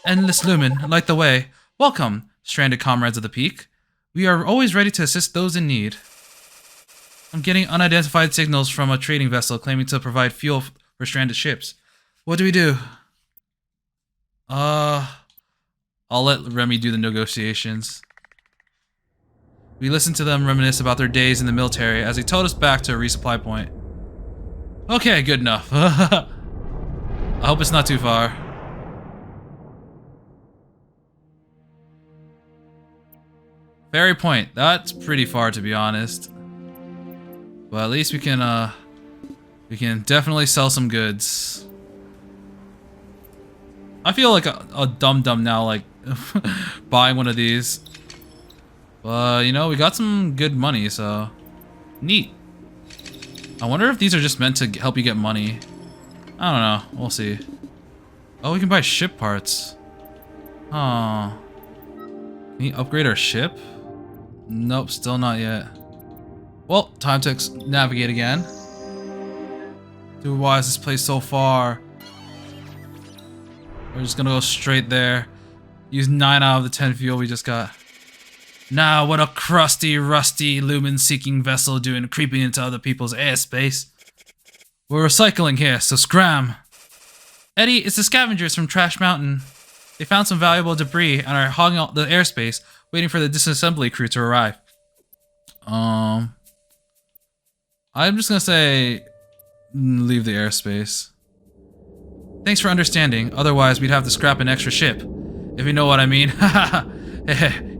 Endless Lumen, light the way. Welcome, stranded comrades of the peak. We are always ready to assist those in need. I'm getting unidentified signals from a trading vessel claiming to provide fuel for stranded ships. What do we do? I'll let Remy do the negotiations. We listened to them reminisce about their days in the military as they towed us back to a resupply point. Okay, good enough. I hope it's not too far. Ferry Point, that's pretty far to be honest. But at least we can definitely sell some goods. I feel like a dum-dum now, like, buying one of these. But, you know, we got some good money, so... Neat. I wonder if these are just meant to help you get money. I don't know. We'll see. Oh, we can buy ship parts. Oh. Can we upgrade our ship? Nope, still not yet. Well, time to navigate again. Dude, why is this place so far? We're just gonna go straight there. Use 9 out of the 10 fuel we just got. Now, what a crusty, rusty, lumen-seeking vessel doing creeping into other people's airspace? We're recycling here, so scram! Eddie, it's the scavengers from Trash Mountain. They found some valuable debris and are hogging out the airspace, waiting for the disassembly crew to arrive. I'm just gonna say... leave the airspace. Thanks for understanding, otherwise we'd have to scrap an extra ship. If you know what I mean. Haha.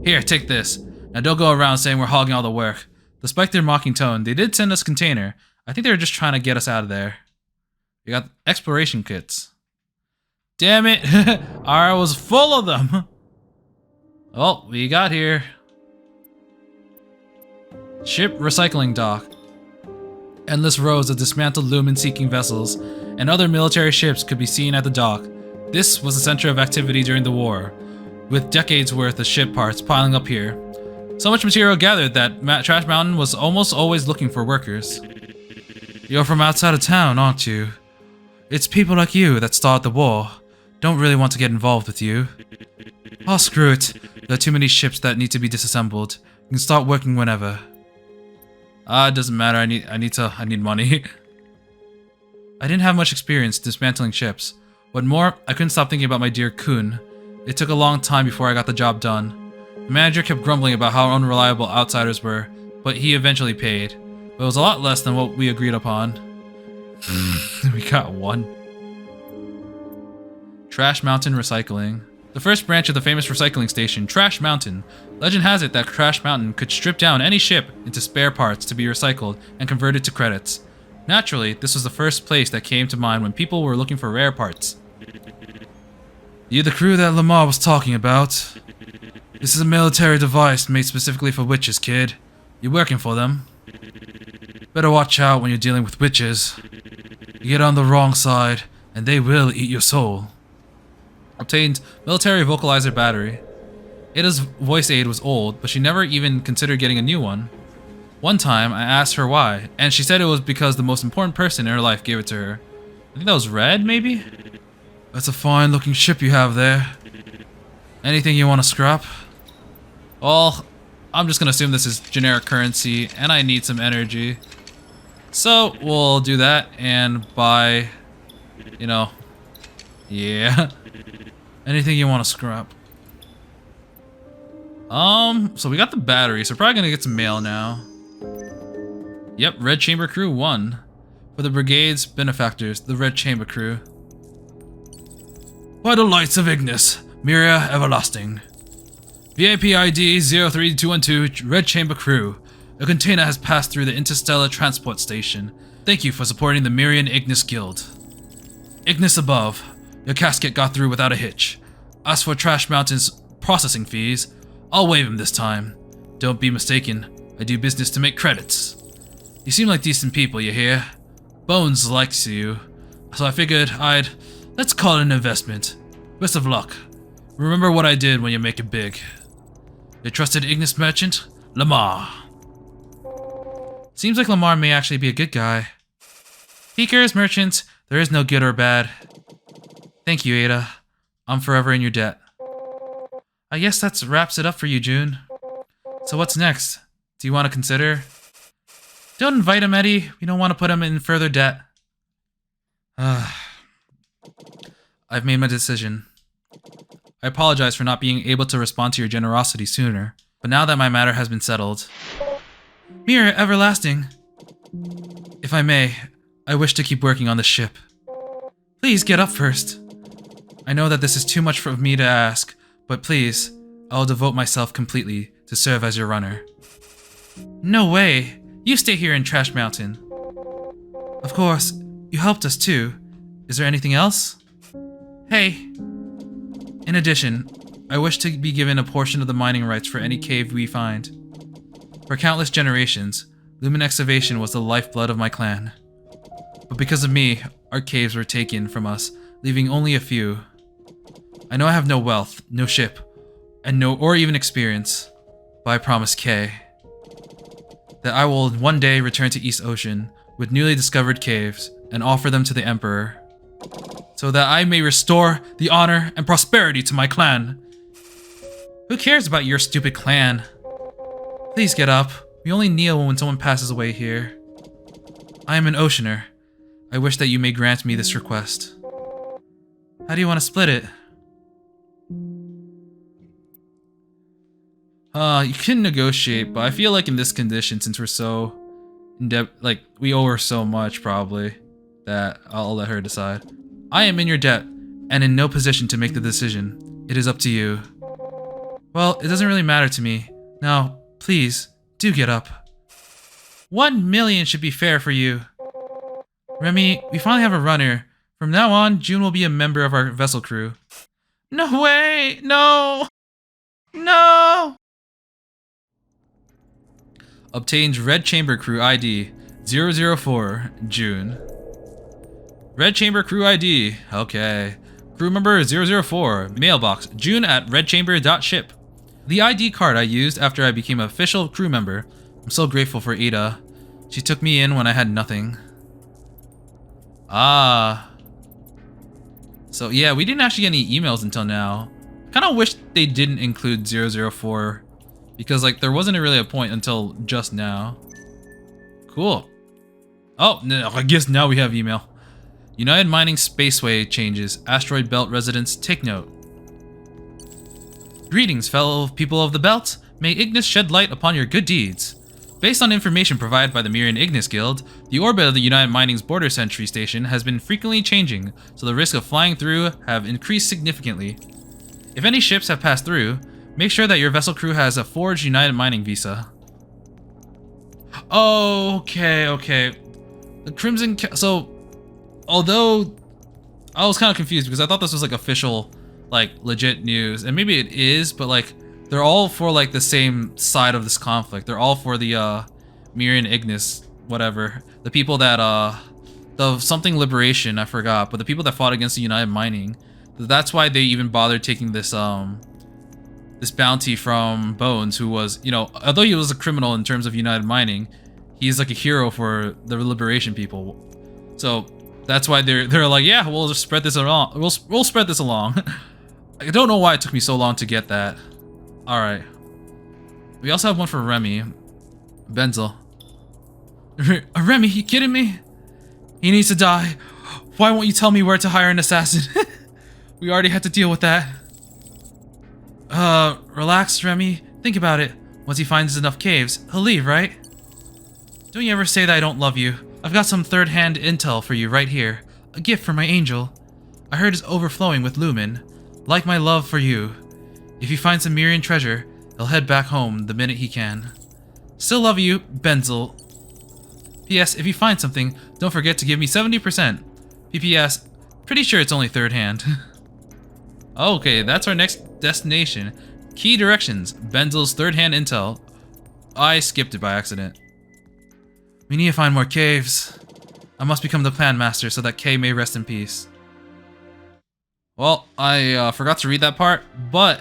Here, take this. Now don't go around saying we're hogging all the work. Despite their mocking tone, they did send us a container. I think they were just trying to get us out of there. We got exploration kits. Damn it! I was full of them! Oh, we got here. Ship recycling dock. Endless rows of dismantled lumen-seeking vessels and other military ships could be seen at the dock. This was the center of activity during the war, with decades worth of ship parts piling up here. So much material gathered that Trash Mountain was almost always looking for workers. You're from outside of town, aren't you? It's people like you that started the war. Don't really want to get involved with you. Oh, screw it. There are too many ships that need to be disassembled. You can start working whenever. It doesn't matter. I need money. I didn't have much experience dismantling ships. What more, I couldn't stop thinking about my dear Kun. It took a long time before I got the job done. The manager kept grumbling about how unreliable outsiders were, but he eventually paid. But it was a lot less than what we agreed upon. We got one. Trash Mountain Recycling. The first branch of the famous recycling station, Trash Mountain. Legend has it that Trash Mountain could strip down any ship into spare parts to be recycled and converted to credits. Naturally, this was the first place that came to mind when people were looking for rare parts. You the crew that Lamar was talking about? This is a military device made specifically for witches, kid. You're working for them. Better watch out when you're dealing with witches. You get on the wrong side, and they will eat your soul. Obtained military vocalizer battery. Ada's voice aid was old, but she never even considered getting a new one. One time, I asked her why, and she said it was because the most important person in her life gave it to her. I think that was Red, maybe? That's a fine-looking ship you have there. Anything you want to scrap? Well, I'm just gonna assume this is generic currency, and I need some energy. So, we'll do that, and buy... you know... yeah. Anything you want to scrap. So we got the battery, so we're probably gonna get some mail now. Yep, Red Chamber Crew 1. For the Brigade's benefactors, the Red Chamber Crew. By the lights of Ignis, Miria Everlasting. VIP ID 03212, Red Chamber Crew. A container has passed through the Interstellar Transport Station. Thank you for supporting the Mirian Ignis Guild. Ignis above. Your casket got through without a hitch. As for Trash Mountain's processing fees, I'll waive them this time. Don't be mistaken, I do business to make credits. You seem like decent people, you hear? Bones likes you, so I figured let's call it an investment. Best of luck. Remember what I did when you make it big. Your trusted Ignis merchant, Lamar. Seems like Lamar may actually be a good guy. Peekers, merchants, there is no good or bad. Thank you, Ada. I'm forever in your debt. I guess that wraps it up for you, June. So what's next? Do you want to consider? Don't invite him, Eddie. We don't want to put him in further debt. I've made my decision. I apologize for not being able to respond to your generosity sooner, but now that my matter has been settled... Mirror Everlasting! If I may, I wish to keep working on this ship. Please get up first. I know that this is too much for me to ask, but please, I'll devote myself completely to serve as your runner. No way! You stay here in Trash Mountain. Of course, you helped us too. Is there anything else? Hey, In addition, I wish to be given a portion of the mining rights for any cave we find. For countless generations, Lumen excavation was the lifeblood of my clan. But because of me, our caves were taken from us, leaving only a few. I know I have no wealth, no ship, and or even experience, but I promise Kay that I will one day return to East Ocean with newly discovered caves and offer them to the Emperor, so that I may restore the honor and prosperity to my clan. Who cares about your stupid clan? Please get up. We only kneel when someone passes away here. I am an Oceaner. I wish that you may grant me this request. How do you want to split it? You can negotiate, but I feel like in this condition, since we're so in debt, like we owe her so much probably, that I'll let her decide. I am in your debt and in no position to make the decision. It is up to you. Well, it doesn't really matter to me. Now, please, do get up. 1 million should be fair for you. Remy, we finally have a runner. From now on, June will be a member of our vessel crew. No way! No! No! Obtained Red Chamber Crew ID 004, June. Red Chamber Crew ID, okay. Crew member 004, mailbox, June at redchamber.ship. The ID card I used after I became an official crew member. I'm so grateful for Ada. She took me in when I had nothing. Ah. So yeah, we didn't actually get any emails until now. Kinda wish they didn't include 004. Because like there wasn't really a point until just now. Cool. Oh, no, I guess now we have email. United Mining Spaceway changes. Asteroid Belt residents, take note. Greetings, fellow people of the Belt. May Ignis shed light upon your good deeds. Based on information provided by the Mirian Ignis Guild, the orbit of the United Mining's border sentry station has been frequently changing, so the risk of flying through have increased significantly. If any ships have passed through, make sure that your vessel crew has a forged United Mining visa. Okay. The Crimson so, although I was kind of confused because I thought this was like official, like legit news, and maybe it is, but like they're all for like the same side of this conflict. They're all for the Mirian Ignis, whatever. The people that the something liberation, I forgot, but the people that fought against the United Mining. That's why they even bothered taking this this bounty from Bones, who was, you know, although he was a criminal in terms of United Mining, he's like a hero for the liberation people. So that's why they're like, yeah, we'll just spread this along. We'll spread this along. I don't know why it took me so long to get that. All right. We also have one for Remy. Benzel. Remy, you kidding me? He needs to die. Why won't you tell me where to hire an assassin? We already had to deal with that. Relax, Remy. Think about it. Once he finds enough caves, he'll leave, right? Don't you ever say that I don't love you. I've got some third-hand intel for you right here. A gift from my angel. I heard it's overflowing with Lumen. Like my love for you. If he finds some Mirian treasure, he'll head back home the minute he can. Still love you, Benzel. P.S. If you find something, don't forget to give me 70%. P.P.S. Pretty sure it's only third hand. Okay, that's our next destination. Key directions. Benzel's third-hand intel. I skipped it by accident. We need to find more caves. I must become the clan master so that Kay may rest in peace. Well, I forgot to read that part, but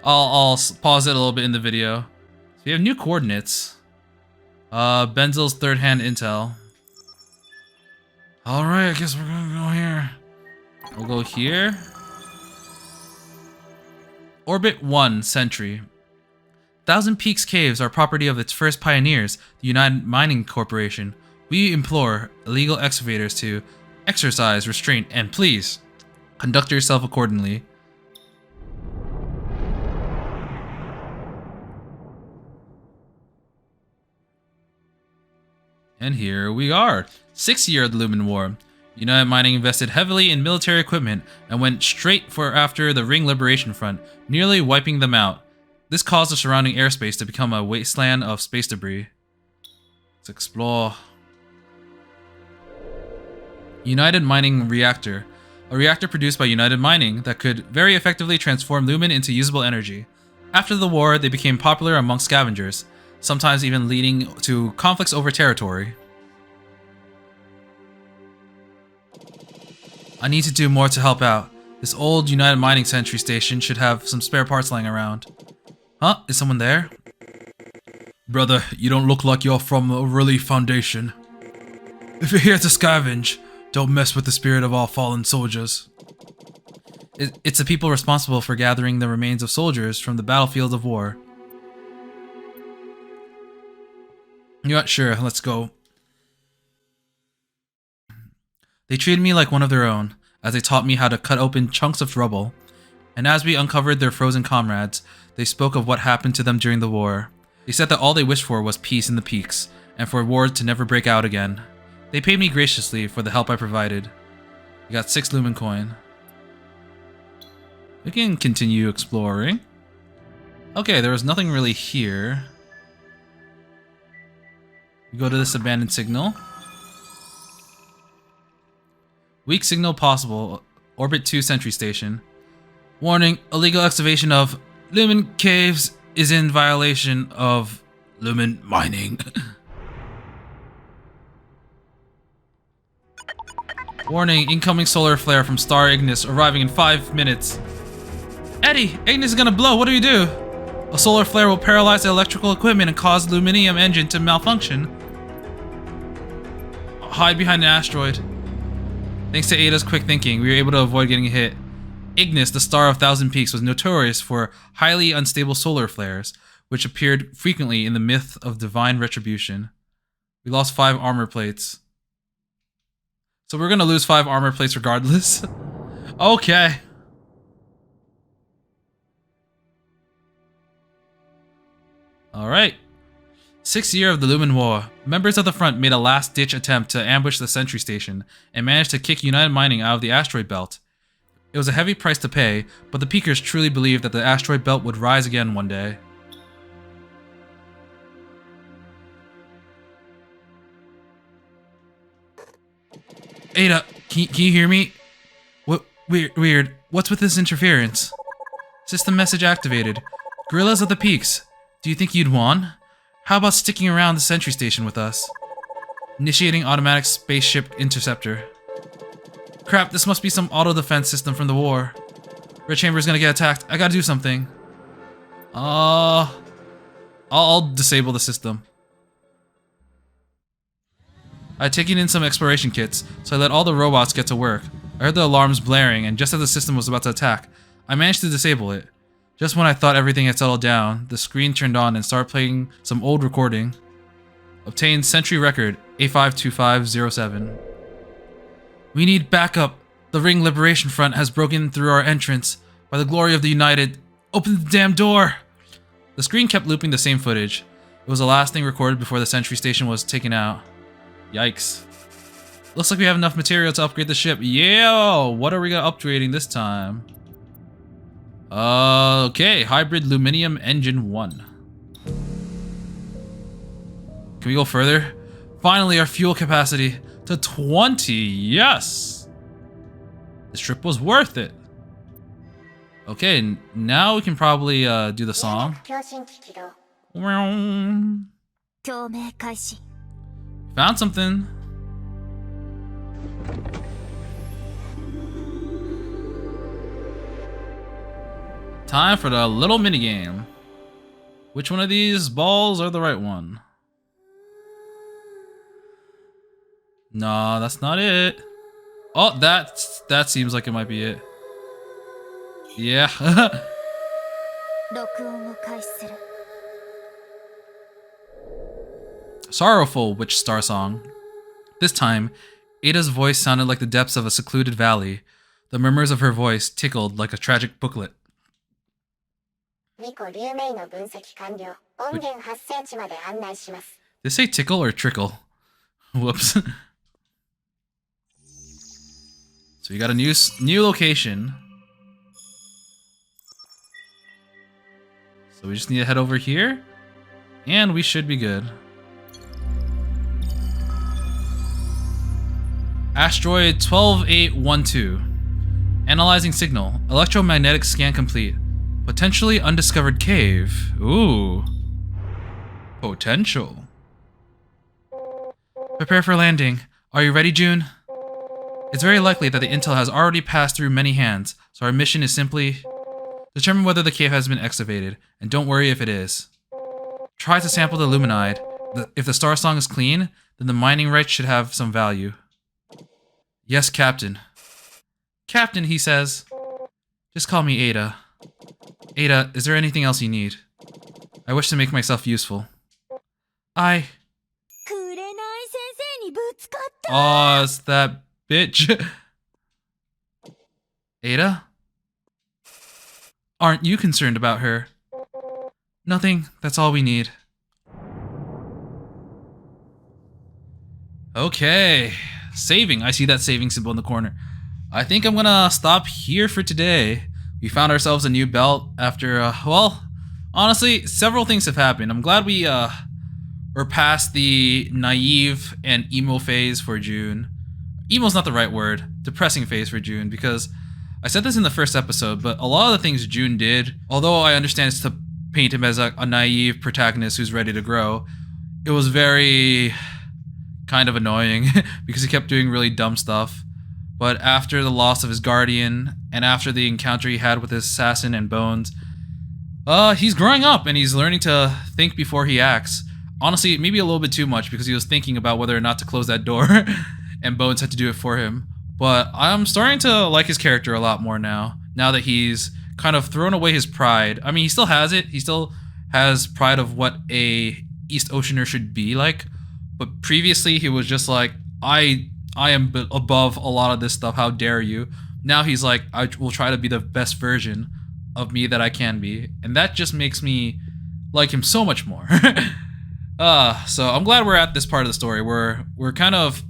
I'll pause it a little bit in the video. So we have new coordinates. Benzel's third-hand intel. Alright, I guess we're gonna go here. We'll go here. Orbit 1, Sentry. Thousand Peaks Caves are property of its first pioneers, the United Mining Corporation. We implore illegal excavators to exercise restraint and please conduct yourself accordingly. And here we are. 6th year of the Lumen War. United Mining invested heavily in military equipment and went straight for after the Ring Liberation Front, nearly wiping them out. This caused the surrounding airspace to become a wasteland of space debris. Let's explore. United Mining Reactor. a reactor produced by United Mining that could very effectively transform lumen into usable energy. After the war, they became popular among scavengers, sometimes even leading to conflicts over territory. I need to do more to help out. This old United Mining sentry station should have some spare parts lying around. Huh? Is someone there? Brother, you don't look like you're from a relief foundation. If you're here to scavenge, don't mess with the spirit of all fallen soldiers. It's the people responsible for gathering the remains of soldiers from the battlefields of war. You're not sure, let's go. They treated me like one of their own, as they taught me how to cut open chunks of rubble. And as we uncovered their frozen comrades, they spoke of what happened to them during the war. They said that all they wished for was peace in the peaks, and for war to never break out again. They paid me graciously for the help I provided. We got 6 lumen coin. We can continue exploring. Okay, there was nothing really here. We go to this abandoned signal. Weak signal possible. Orbit 2 sentry station. Warning, illegal excavation of lumen caves is in violation of lumen mining. Warning, incoming solar flare from Star Ignis arriving in 5 minutes. Eddie, Ignis is gonna blow, what do you do? A solar flare will paralyze the electrical equipment and cause the Luminium engine to malfunction. Hide behind an asteroid. Thanks to Ada's quick thinking, we were able to avoid getting hit. Ignis, the star of Thousand Peaks, was notorious for highly unstable solar flares, which appeared frequently in the myth of divine retribution. We lost 5 armor plates. So we're gonna lose 5 armor plates regardless. Okay. Alright. 6th year of the Lumen War. Members of the front made a last-ditch attempt to ambush the sentry station and managed to kick United Mining out of the asteroid belt. It was a heavy price to pay, but the Peakers truly believed that the asteroid belt would rise again one day. Ada, can you hear me? What? Weird. What's with this interference? System message activated. Guerrillas of the Peaks. Do you think you'd won? How about sticking around the sentry station with us? Initiating automatic spaceship interceptor. Crap, this must be some auto-defense system from the war. Red Chamber's gonna get attacked. I gotta do something. I'll disable the system. I had taken in some exploration kits, so I let all the robots get to work. I heard the alarms blaring, and just as the system was about to attack, I managed to disable it. Just when I thought everything had settled down, the screen turned on and started playing some old recording. Obtained Sentry Record, A52507. We need backup. The Ring Liberation Front has broken through our entrance. By the glory of the United, open the damn door! The screen kept looping the same footage. It was the last thing recorded before the sentry station was taken out. Yikes. Looks like we have enough material to upgrade the ship. Yeah! What are we upgrading this time? Okay, Hybrid Luminium Engine 1. Can we go further? Finally, our fuel capacity to 20. Yes! This trip was worth it. Okay, now we can probably do the song. Found something. Time for the little minigame. Which one of these balls are the right one? No, that's not it. Oh, that seems like it might be it. Yeah. Sorrowful Witch Star Song. This time, Ada's voice sounded like the depths of a secluded valley. The murmurs of her voice tickled like a tragic booklet. Did they say tickle or trickle? Whoops. So we got a new location. So we just need to head over here, and we should be good. Asteroid 12812. Analyzing signal. Electromagnetic scan complete. Potentially undiscovered cave. Ooh. Potential. Prepare for landing. Are you ready, June? It's very likely that the intel has already passed through many hands, so our mission is simply determine whether the cave has been excavated, and don't worry if it is. Try to sample the luminide. If the Starsong is clean, then the mining rights should have some value. Yes, Captain. Captain, he says. Just call me Ada. Ada, is there anything else you need? I wish to make myself useful. Aw, it's that bitch. Ada? Aren't you concerned about her? Nothing, that's all we need. Okay, saving. I see that saving symbol in the corner. I think I'm gonna stop here for today. We found ourselves a new belt after, well, honestly, several things have happened. I'm glad we're past the naive and emo phase for June. Emo's not the right word. Depressing phase for June, because I said this in the first episode, but a lot of the things June did, although I understand it's to paint him as a naive protagonist who's ready to grow, it was very kind of annoying because he kept doing really dumb stuff. But after the loss of his guardian and after the encounter he had with his assassin and Bones, he's growing up and he's learning to think before he acts. Honestly, maybe a little bit too much because he was thinking about whether or not to close that door and Bones had to do it for him. But I'm starting to like his character a lot more now that he's kind of thrown away his pride. I mean, he still has it. He still has pride of what a East Oceaner should be like. But previously, he was just like, I am above a lot of this stuff. How dare you? Now he's like, I will try to be the best version of me that I can be. And that just makes me like him so much more. So I'm glad we're at this part of the story where we're kind of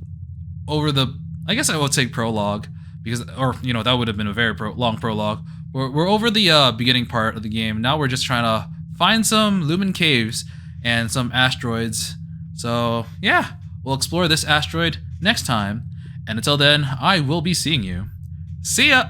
over the, I guess I would say prologue, because, or, you know, that would have been a very long prologue. We're over the beginning part of the game. Now we're just trying to find some Lumen caves and some asteroids. So yeah, we'll explore this asteroid next time. And until then, I will be seeing you. See ya!